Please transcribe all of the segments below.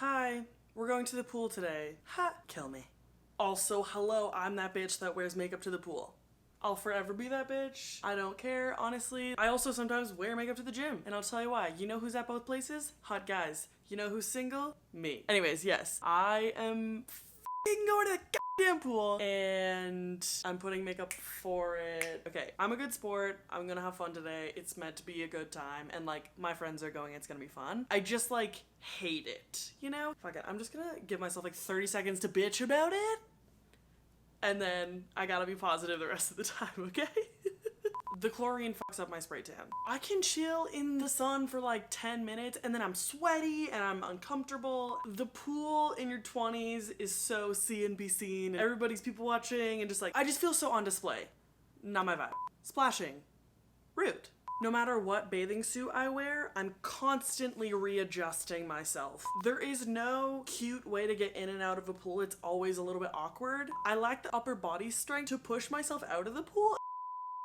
Hi, we're going to the pool today. Ha, kill me. Also, hello, I'm that bitch that wears makeup to the pool. I'll forever be that bitch. I don't care, honestly. I also sometimes wear makeup to the gym, and I'll tell you why. You know who's at both places? Hot guys. You know who's single? Me. Anyways, yes, I am f***ing going to the goddamn pool, and I'm putting makeup for it. Okay, I'm a good sport. I'm gonna have fun today. It's meant to be a good time, and like, my friends are going, it's gonna be fun. I just like hate it, you know? Fuck it, I'm just gonna give myself like 30 seconds to bitch about it. And then I gotta be positive the rest of the time, okay? The chlorine fucks up my spray tan. I can chill in the sun for like 10 minutes and then I'm sweaty and I'm uncomfortable. The pool in your 20s is so see and be seen. Everybody's people watching and just like, I just feel so on display. Not my vibe. Splashing. Rude. No matter what bathing suit I wear, I'm constantly readjusting myself. There is no cute way to get in and out of a pool. It's always a little bit awkward. I lack the upper body strength to push myself out of the pool.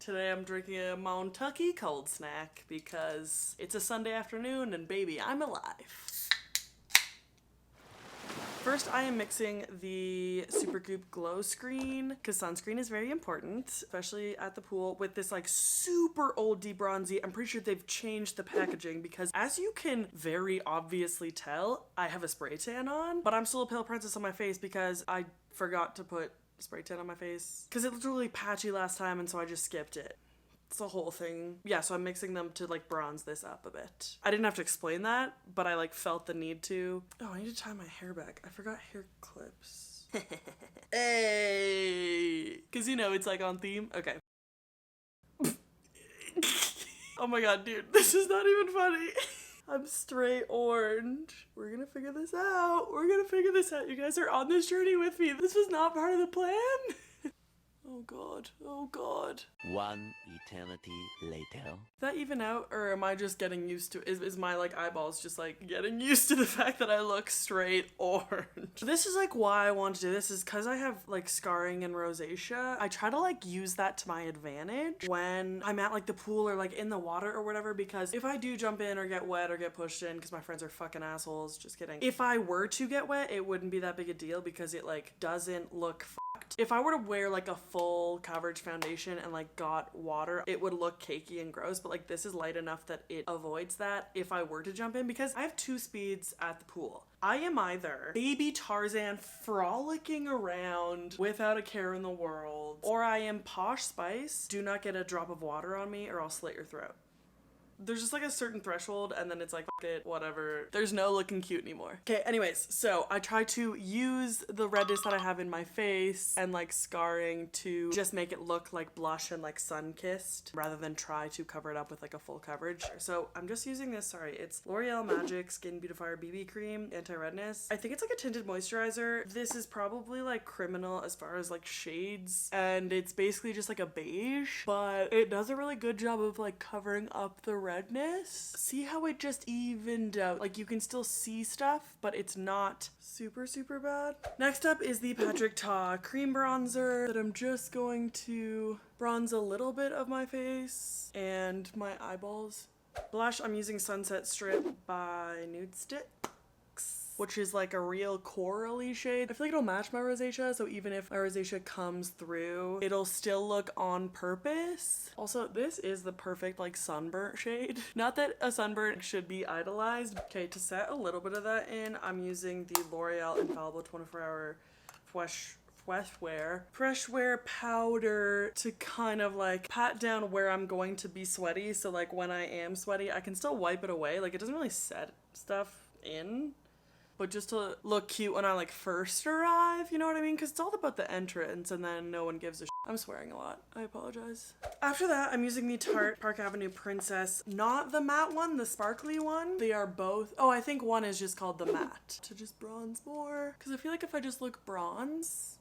Today I'm drinking a Mount Tucky cold snack because it's a Sunday afternoon and baby, I'm alive. First, I am mixing the Supergoop Glowscreen because sunscreen is very important, especially at the pool, with this like super old D-Bronzi. I'm pretty sure they've changed the packaging because as you can very obviously tell, I have a spray tan on, but I'm still a pale princess on my face because I forgot to put spray tan on my face because it looked really patchy last time and so I just skipped it. It's a whole thing. Yeah, so I'm mixing them to like bronze this up a bit. I didn't have to explain that, but I like felt the need to. Oh, I need to tie my hair back. I forgot hair clips. Hey! Because you know, it's like on theme. Okay. Oh my god, dude, this is not even funny. I'm straight orange. We're gonna figure this out. We're gonna figure this out. You guys are on this journey with me. This was not part of the plan. Oh god, oh god. One eternity later. Is that even out, or am I just getting used to it? Is my like eyeballs just like getting used to the fact that I look straight orange? This is like why I want to do this, is because I have like scarring and rosacea. I try to like use that to my advantage when I'm at like the pool or like in the water or whatever, because if I do jump in or get wet or get pushed in, because my friends are fucking assholes, just kidding. If I were to get wet, it wouldn't be that big a deal because it like doesn't look fucked. If I were to wear like a full coverage foundation and like got water, it would look cakey and gross, but like this is light enough that it avoids that if I were to jump in, because I have two speeds at the pool. I am either baby Tarzan frolicking around without a care in the world, or I am Posh Spice, do not get a drop of water on me or I'll slit your throat. There's just like a certain threshold and then it's like, fuck it, whatever. There's no looking cute anymore. Okay, anyways, so I try to use the redness that I have in my face and like scarring to just make it look like blush and like sun-kissed rather than try to cover it up with like a full coverage. So I'm just using this, sorry, it's L'Oreal Magic Skin Beautifier BB Cream, Anti-Redness. I think it's like a tinted moisturizer. This is probably like criminal as far as like shades, and it's basically just like a beige, but it does a really good job of like covering up the redness. See how it just evened out? Like you can still see stuff, but it's not super bad. Next up is the Patrick Ta cream bronzer that I'm just going to bronze a little bit of my face and my eyeballs. Blush, I'm using Sunset Strip by Nudestix, which is like a real corally shade. I feel like it'll match my rosacea, so even if my rosacea comes through, it'll still look on purpose. Also, this is the perfect like sunburnt shade. Not that a sunburn should be idolized. Okay, to set a little bit of that in, I'm using the L'Oreal Infallible 24-hour fresh wear powder to kind of like pat down where I'm going to be sweaty, so like when I am sweaty, I can still wipe it away. Like it doesn't really set stuff in, but just to look cute when I like first arrive, you know what I mean? Because it's all about the entrance and then no one gives a shit. I'm swearing a lot. I apologize. After that, I'm using the Tarte Park Avenue Princess, not the matte one, the sparkly one. They are both, oh, I think one is just called the matte, to just bronze more. Because I feel like if I just look bronze,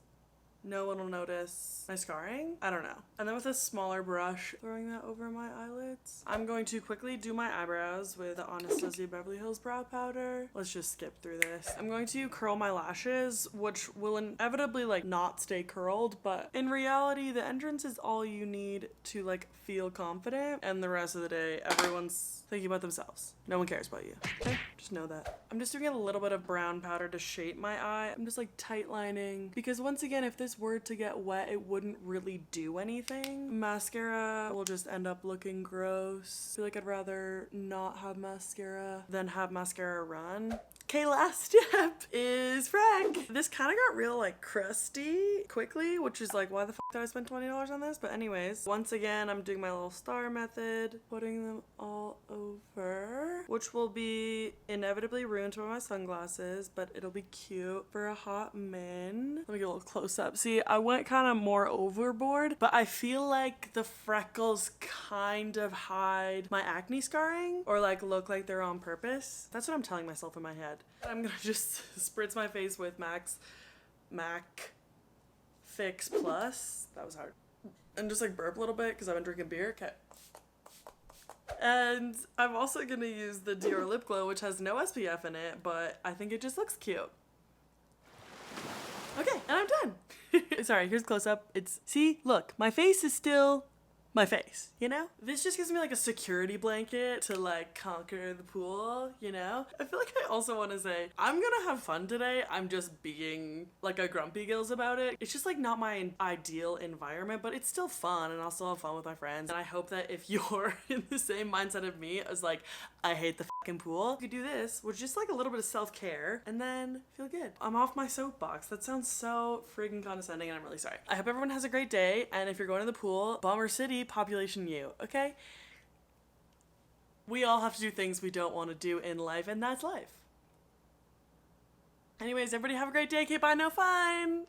no one will notice my scarring. I don't know. And then with a smaller brush, throwing that over my eyelids. I'm going to quickly do my eyebrows with the Anastasia Beverly Hills brow powder. Let's just skip through this. I'm going to curl my lashes, which will inevitably like not stay curled, but in reality, the entrance is all you need to like feel confident, and the rest of the day, everyone's thinking about themselves. No one cares about you. Okay? Just know that. I'm just doing a little bit of brown powder to shape my eye. I'm just like tight lining because once again, if this were to get wet, it wouldn't really do anything. Mascara will just end up looking gross. I feel like I'd rather not have mascara than have mascara run. Okay, last step is Freck. This kind of got real like crusty quickly, which is like, why the fuck did I spend $20 on this? But anyways, once again, I'm doing my little star method, putting them all over, which will be inevitably ruined by my sunglasses, but it'll be cute for a hot min. Let me get a little close up. See, I went kind of more overboard, but I feel like the freckles kind of hide my acne scarring or like look like they're on purpose. That's what I'm telling myself in my head. I'm gonna just spritz my face with Mac Fix Plus. That was hard. And just like burp a little bit because I've been drinking beer. Okay. And I'm also gonna use the Dior lip glow, which has no SPF in it, but I think it just looks cute. Okay, and I'm done. Sorry, here's close up. See, look, my face is still my face, you know? This just gives me like a security blanket to like conquer the pool, you know? I feel like I also want to say, I'm gonna have fun today. I'm just being like a grumpy gills about it. It's just like not my ideal environment, but it's still fun and I'll still have fun with my friends. And I hope that if you're in the same mindset of me as like, I hate the fucking pool, you could do this with just like a little bit of self-care and then feel good. I'm off my soapbox. That sounds so freaking condescending and I'm really sorry. I hope everyone has a great day, and if you're going to the pool, Bomber City, population you, okay? We all have to do things we don't want to do in life, and that's life. Anyways, everybody have a great day. Okay, bye now, fine.